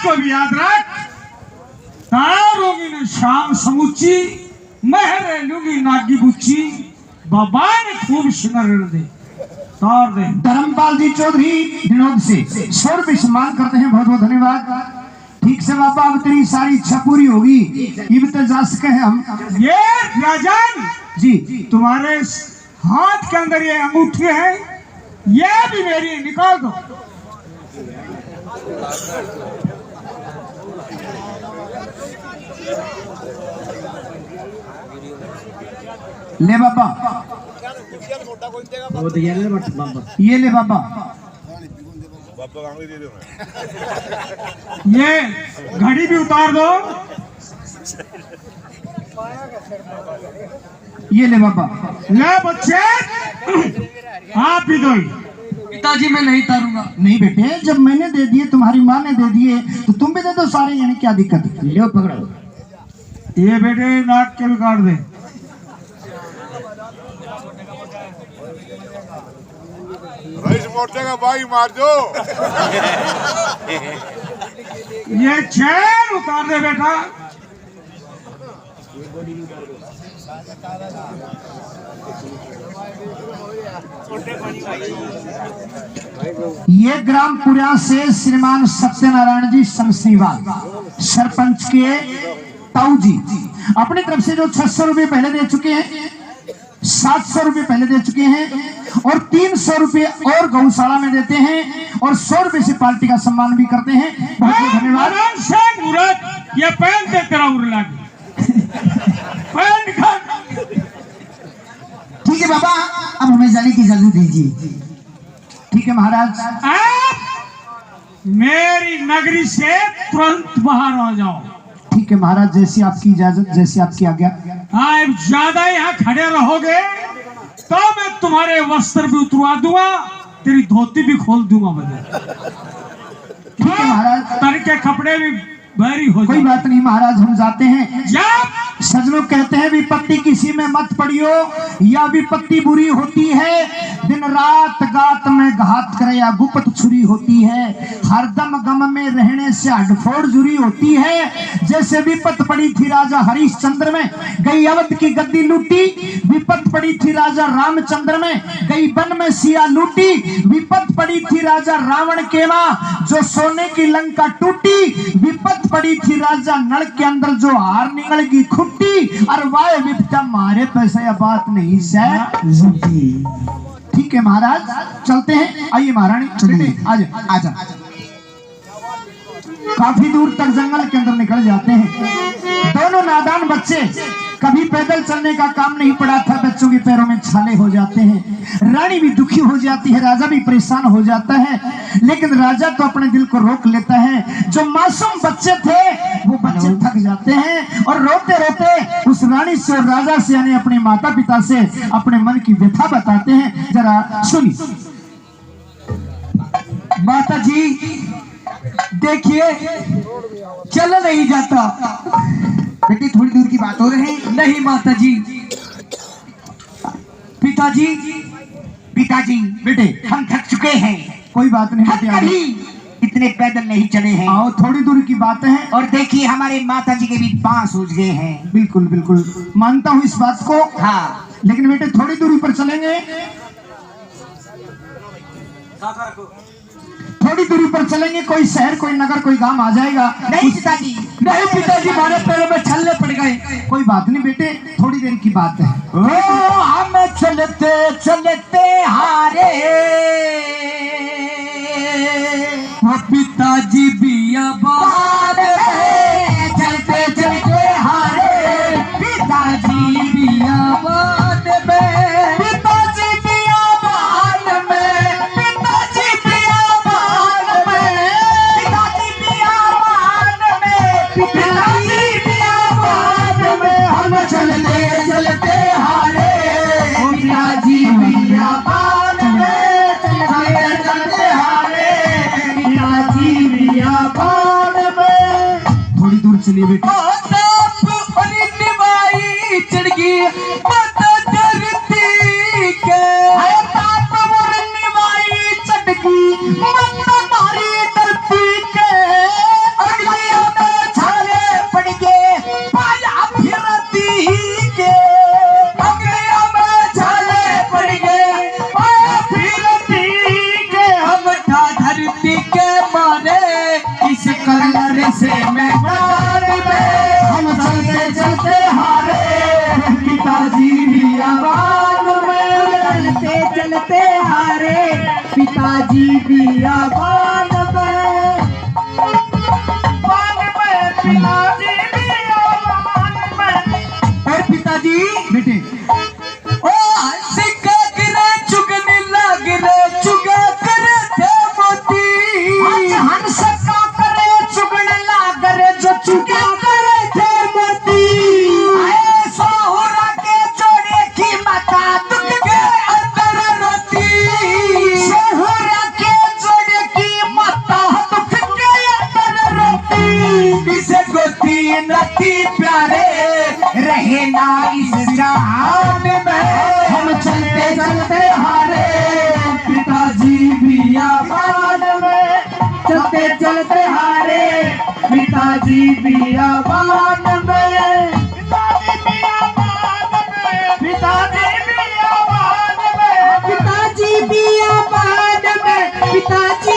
को भी याद रख, तारोगी ने शाम समूची, महरे लूंगी नागी बुच्ची, बाबा ने खूब सिंगर दे तार दे। धर्मपाल जी चौधरी विनोद से 100 रुपये सम्मान करते हैं, बहुत बहुत धन्यवाद। ठीक से बाबा, अब तेरी सारी इच्छा पूरी होगी, इब तक जा सके हैं हम। ये राजन जी, तुम्हारे हाथ के अंदर ये अंगूठी है, ये भी मेरी, निकाल दो। ले बाबा, ये ले बाबा, ये घड़ी भी उतार दो। ये ले बाबा। ले बच्चे, आप भी दो। पिताजी मैं नहीं तारूंगा। नहीं बेटे, जब मैंने दे दिए, तुम्हारी माँ ने दे दिए, तो तुम भी दे दो सारे, यानी क्या दिक्कत है। ले पकड़ो। ये बेटे नाक के भी काट दे। रईस मोर्चे का भाई मार दो। ये चैन उतार दे बेटा। ये ग्राम पुरिया से श्रीमान सत्यनारायण जी शमसीवाल सरपंच के ताऊ जी अपनी तरफ से जो 600 रुपये पहले दे चुके हैं, 700 रुपये पहले दे चुके हैं, और 300 रुपये और गौशाला में देते हैं, और 100 रुपये से पार्टी का सम्मान भी करते हैं। बहुत बहुत धन्यवाद। ये पहन दे तेरा उरला पहन खा। ठीक है बाबा, अब हमें जाने की इजाजत दीजिए। ठीक है महाराज। आप मेरी नगरी से तुरंत बाहर आ जाओ। ठीक है महाराज, जैसी आपकी इजाजत, जैसी आपकी आज्ञा। आप ज्यादा यहाँ खड़े रहोगे तो मैं तुम्हारे वस्त्र भी उतरवा दूंगा, तेरी धोती भी खोल दूंगा मुझे। ठीक है महाराज। तर के कपड़े भी भारी हो कोई बात नहीं महाराज, हम जाते हैं। जब सजनों कहते हैं विपत्ति किसी में मत पड़ियो, या विपत्ति बुरी होती है, दिन रात गात में घात करे या गुप्त छुरी होती है, हरदम गम में रहने से हडफोड़ जुरी होती है। जैसे विपत पड़ी थी राजा हरिश्चंद्र में, गई अवध की गद्दी लूटी, विपत पड़ी थी राजा रामचंद्र में, गई वन में सिया लूटी, विपत पड़ी थी राजा रावण के मां, जो सोने की लंका टूटी, विपत पड़ी थी राजा नल के अंदर, जो हार निकल गई खुट्टी, और वाय विपता मारे पैसे या बात नहीं से। ठीक है महाराज, चलते हैं। आइए महारानी, चलिए आजा आजा। काफी दूर तक जंगल के अंदर निकल जाते हैं। दोनों नादान बच्चे, कभी पैदल चलने का काम नहीं पड़ा था, बच्चों के पैरों में छाले हो जाते हैं। रानी भी दुखी हो जाती है, राजा भी परेशान हो जाता है, लेकिन राजा तो अपने दिल को रोक लेता है। जो मासूम बच्चे थे वो बच्चे थक जाते हैं, और रोते रोते उस रानी से और राजा से, यानी अपने माता पिता से, अपने मन की व्यथा बताते हैं। जरा सुनिए। माता जी देखिए, चल नहीं जाता। बेटी थोड़ी दूर की बात हो रही है। नहीं माता जी। पिताजी, पिताजी बेटे हम थक चुके हैं। कोई बात नहीं बेटे, इतने पैदल नहीं चले हैं। आओ, थोड़ी दूर की बात है। और देखिए हमारे माता जी के भी पांव सूज गए हैं। बिल्कुल बिल्कुल मानता हूँ इस बात को। हाँ, लेकिन बेटे थोड़ी दूरी पर चलेंगे, थोड़ी दूरी पर चलेंगे, कोई शहर, कोई नगर, कोई गांव आ जाएगा। नहीं पिताजी, नहीं पिताजी, हमारे पैरों में छल्ले पड़ गए। कोई बात नहीं बेटे, थोड़ी देर की बात है। ओ हम चलते चलते हारे, वो पिताजी भी आबाद है। चलते चलते हारे, पिताजी भी आबाद में, पिताजी भी आबाद में, पिताजी भी आबाद में, पिताजी भी आबाद में, पिताजी भी आबाद में। हम चलते चलते हारे, पिताजी भी आबाद में, चलते चलते हारे, पिताजी भी आबाद में। थोड़ी दूर चलिए बेटे। चढ़ गई माता धरती के, ताप निभाई चढ़ गई माता मारी धरती के, से मैदान में हम चलते चलते हारे पिताजी बियाबान में चलते चलते हारे पिताजी बियाबान में पिताजी बियाबान में। और पिताजी बेटे ओ सिक्का गिरे चुगने लाग रे चुगा करे थे मोती आज हंस का करे चुगने लाग रे जो चुगा करे थे मोती आए सोहरा के जोड़े की माता दुख के अंदर रोती सोहरा के जोड़े की माता दुख के अंदर रोती इसे गोती नती प्यारे रहे ना इस जहान में हम चलते चलते हारे पिताजी बियाबान में चलते चलते हारे पिताजी बियाबान में पिताजी बियाबान में पिताजी बियाबान में पिताजी बियाबान में पिताजी